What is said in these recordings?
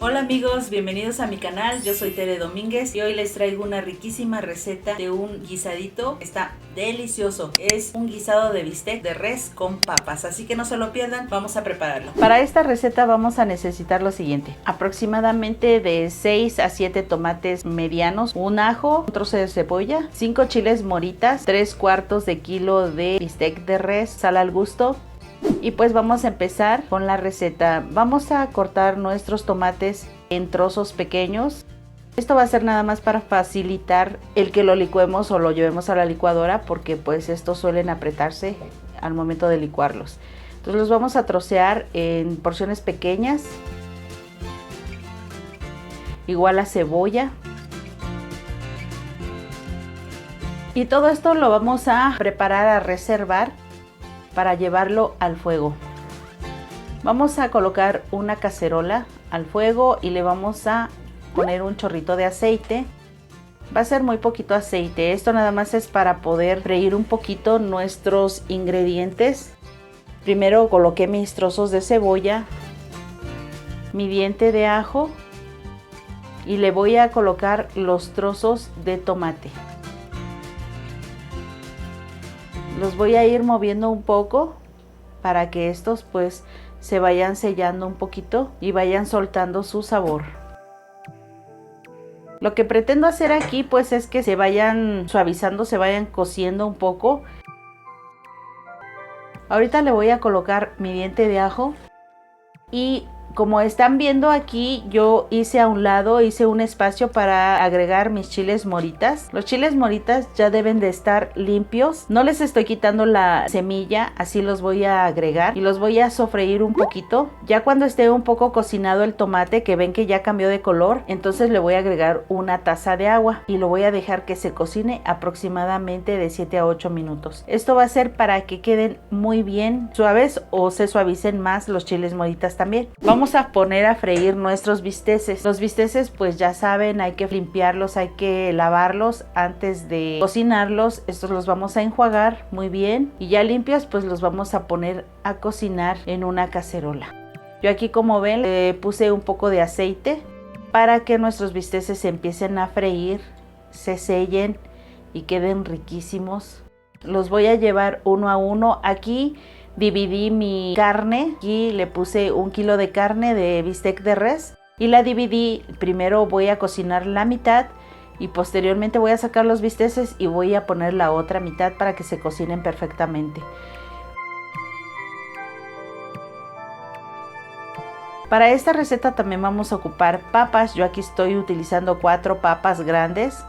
Hola amigos, bienvenidos a mi canal, yo soy Tere Domínguez y hoy les traigo una riquísima receta de un guisadito. Está delicioso, es un guisado de bistec de res con papas, así que no se lo pierdan, vamos a prepararlo. Para esta receta vamos a necesitar lo siguiente: aproximadamente de 6 a 7 tomates medianos, un ajo, un trozo de cebolla, 5 chiles moritas, 3/4 de kilo de bistec de res, sal al gusto. Y pues vamos a empezar con la receta. Vamos a cortar nuestros tomates en trozos pequeños. Esto va a ser nada más para facilitar el que lo licuemos o lo llevemos a la licuadora, porque pues estos suelen apretarse al momento de licuarlos. Entonces los vamos a trocear en porciones pequeñas. Igual la cebolla. Y todo esto lo vamos a preparar, a reservar para llevarlo al fuego. Vamos a colocar una cacerola al fuego y le vamos a poner un chorrito de aceite. Va a ser muy poquito aceite, esto nada más es para poder freír un poquito nuestros ingredientes. Primero coloqué mis trozos de cebolla, mi diente de ajo y le voy a colocar los trozos de tomate. Los voy a ir moviendo un poco para que estos pues se vayan sellando un poquito y vayan soltando su sabor. Lo que pretendo hacer aquí pues es que se vayan suavizando, se vayan cociendo un poco. Ahorita le voy a colocar mi diente de ajo y como están viendo aquí, yo hice a un lado, hice un espacio para agregar mis chiles moritas. Los chiles moritas ya deben de estar limpios. No les estoy quitando la semilla, así los voy a agregar y los voy a sofreír un poquito. Ya cuando esté un poco cocinado el tomate, que ven que ya cambió de color, entonces le voy a agregar una taza de agua y lo voy a dejar que se cocine aproximadamente de 7 a 8 minutos. Esto va a ser para que queden muy bien suaves o se suavicen más los chiles moritas también. Vamos a poner a freír nuestros bisteces. Los bisteces pues ya saben, hay que limpiarlos, hay que lavarlos antes de cocinarlos. Estos los vamos a enjuagar muy bien y ya limpios pues los vamos a poner a cocinar en una cacerola. Yo aquí, como ven, le puse un poco de aceite para que nuestros bisteces se empiecen a freír, se sellen y queden riquísimos. Los voy a llevar uno a uno. Aquí dividí mi carne, aquí le puse 1 kilo de carne de bistec de res y la dividí. Primero voy a cocinar la mitad y posteriormente voy a sacar los bisteces y voy a poner la otra mitad para que se cocinen perfectamente. Para esta receta también vamos a ocupar papas. Yo aquí estoy utilizando 4 papas grandes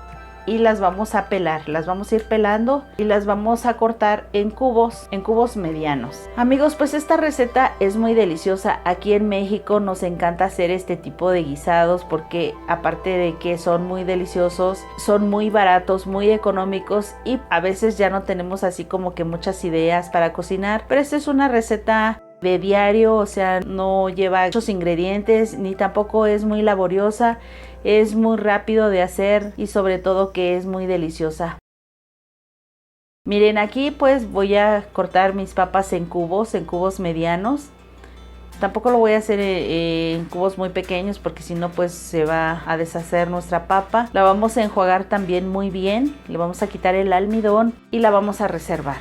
y las vamos a pelar, las vamos a ir pelando y las vamos a cortar en cubos medianos. Amigos, pues esta receta es muy deliciosa. Aquí en México nos encanta hacer este tipo de guisados porque aparte de que son muy deliciosos, son muy baratos, muy económicos y a veces ya no tenemos así como que muchas ideas para cocinar, pero esta es una receta de diario, o sea, no lleva muchos ingredientes ni tampoco es muy laboriosa. Es muy rápido de hacer y sobre todo que es muy deliciosa. Miren, aquí pues voy a cortar mis papas en cubos medianos. Tampoco lo voy a hacer en cubos muy pequeños porque si no pues se va a deshacer nuestra papa. La vamos a enjuagar también muy bien, le vamos a quitar el almidón y la vamos a reservar.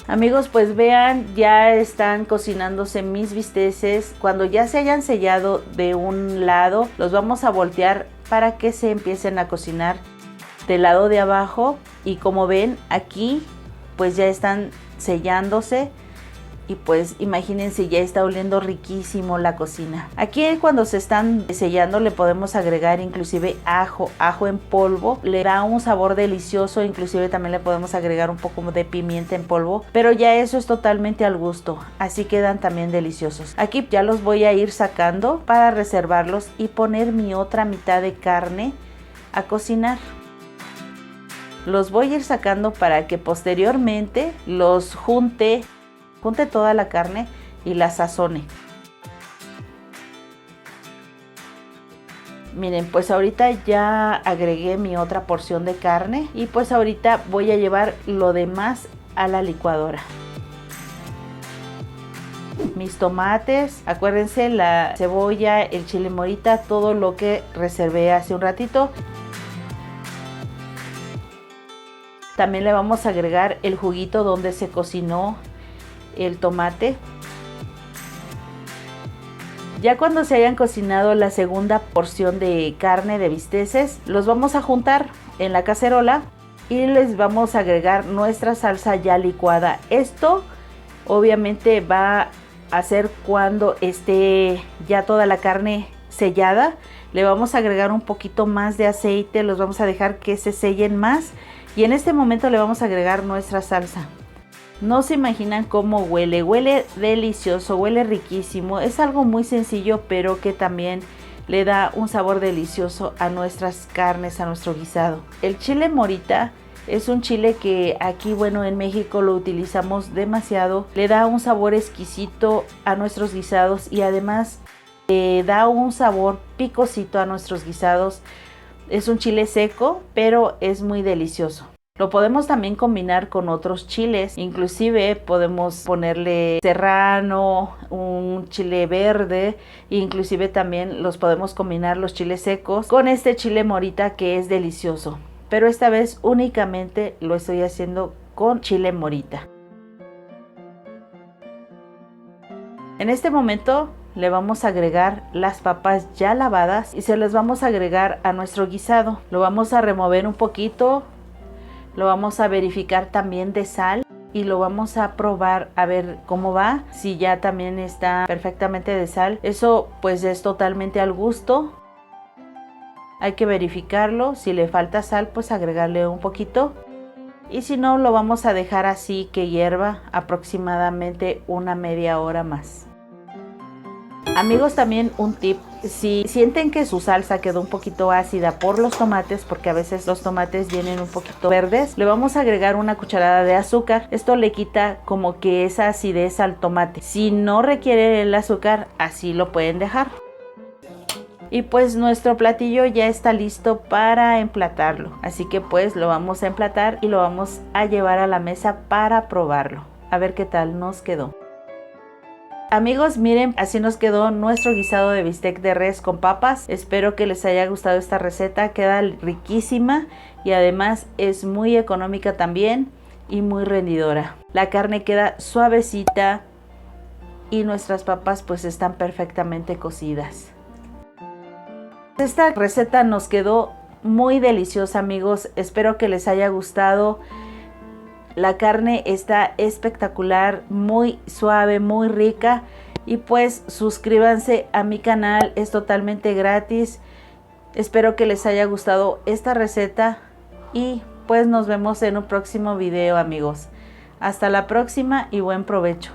Amigos, pues vean, ya están cocinándose mis bisteces. Cuando ya se hayan sellado de un lado, los vamos a voltear para que se empiecen a cocinar del lado de abajo. Y como ven, aquí pues ya están sellándose. Y pues imagínense, ya está oliendo riquísimo la cocina. Aquí cuando se están sellando le podemos agregar inclusive ajo en polvo. Le da un sabor delicioso, inclusive también le podemos agregar un poco de pimienta en polvo. Pero ya eso es totalmente al gusto, así quedan también deliciosos. Aquí ya los voy a ir sacando para reservarlos y poner mi otra mitad de carne a cocinar. Los voy a ir sacando para que posteriormente los junte toda la carne y la sazone. Miren, pues ahorita ya agregué mi otra porción de carne y pues ahorita voy a llevar lo demás a la licuadora. mis tomates, acuérdense la cebolla, el chile morita, todo lo que reservé hace un ratito. También le vamos a agregar el juguito donde se cocinó el tomate. Ya cuando se hayan cocinado la segunda porción de carne de bisteces, los vamos a juntar en la cacerola y les vamos a agregar nuestra salsa ya licuada. Esto obviamente va a ser cuando esté ya toda la carne sellada. Le vamos a agregar un poquito más de aceite, los vamos a dejar que se sellen más y en este momento le vamos a agregar nuestra salsa. No se imaginan cómo huele, huele delicioso, huele riquísimo. Es algo muy sencillo pero que también le da un sabor delicioso a nuestras carnes, a nuestro guisado. El chile morita es un chile que aquí, bueno, en México lo utilizamos demasiado. Le da un sabor exquisito a nuestros guisados y además le da un sabor picosito a nuestros guisados. Es un chile seco, pero es muy delicioso. Lo podemos también combinar con otros chiles, inclusive podemos ponerle serrano, un chile verde, inclusive también los podemos combinar los chiles secos con este chile morita que es delicioso. Pero esta vez únicamente lo estoy haciendo con chile morita. En este momento le vamos a agregar las papas ya lavadas y se las vamos a agregar a nuestro guisado. Lo vamos a remover un poquito, lo vamos a verificar también de sal y lo vamos a probar a ver cómo va, si ya también está perfectamente de sal. Eso pues es totalmente al gusto. Hay que verificarlo, si le falta sal pues agregarle un poquito y si no lo vamos a dejar así que hierva aproximadamente una media hora más. Amigos, también un tip: si sienten que su salsa quedó un poquito ácida por los tomates, porque a veces los tomates vienen un poquito verdes, le vamos a agregar una cucharada de azúcar. Esto le quita como que esa acidez al tomate. Si no requiere el azúcar, así lo pueden dejar. Y pues nuestro platillo ya está listo para emplatarlo, así que pues lo vamos a emplatar y lo vamos a llevar a la mesa para probarlo, a ver qué tal nos quedó. Amigos, miren, así nos quedó nuestro guisado de bistec de res con papas. Espero que les haya gustado esta receta, queda riquísima y además es muy económica también y muy rendidora. La carne queda suavecita y nuestras papas pues están perfectamente cocidas. Esta receta nos quedó muy deliciosa, amigos, espero que les haya gustado. La carne está espectacular, muy suave, muy rica. Y pues suscríbanse a mi canal, es totalmente gratis. Espero que les haya gustado esta receta. Y pues nos vemos en un próximo video, amigos. Hasta la próxima y buen provecho.